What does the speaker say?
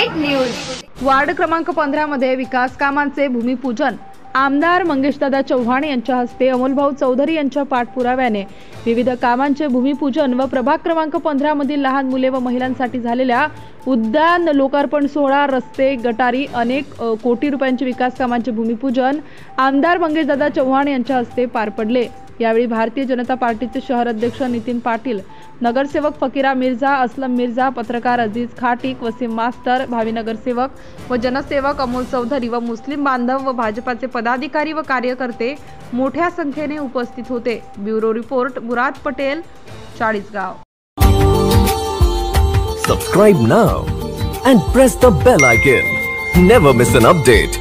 Net news. Ward क्रमांक 15 मध्ये विकास कामांचे भूमिपूजन आमदार मंगेशदादा चव्हाण यांच्या हस्ते अमोलभाऊ चौधरी यांच्या पाठपुराव्याने विविध कामांचे भूमिपूजन व प्रभाग क्रमांक 15 मधील लहान मुले व महिलांसाठी झालेल्या उद्यान लोकार्पण सोहळा, रस्ते, गटारी, अनेक कोटी रुपयांचे विकास कामांचे भूमिपूजन आमदार मंगेशदादा चव्हाण यांच्या हस्ते पार पडले। यावेळी भारतीय जनता पार्टीचे शहर अध्यक्ष नितीन पाटील, नगरसेवक फकीरा मिर्झा, असलम मिर्झा, पत्रकार अजीज खाटीक, वसीम मास्तर, भावी नगरसेवक व जनसेवक अमोल चौधरी व मुस्लिम बांधव व भाजपाचे पदाधिकारी व कार्यकर्ते मोठ्या संख्येने उपस्थित होते। Bureau report, Murad Patel, Chalisgaon. Subscribe now and press the bell icon. Never miss an update.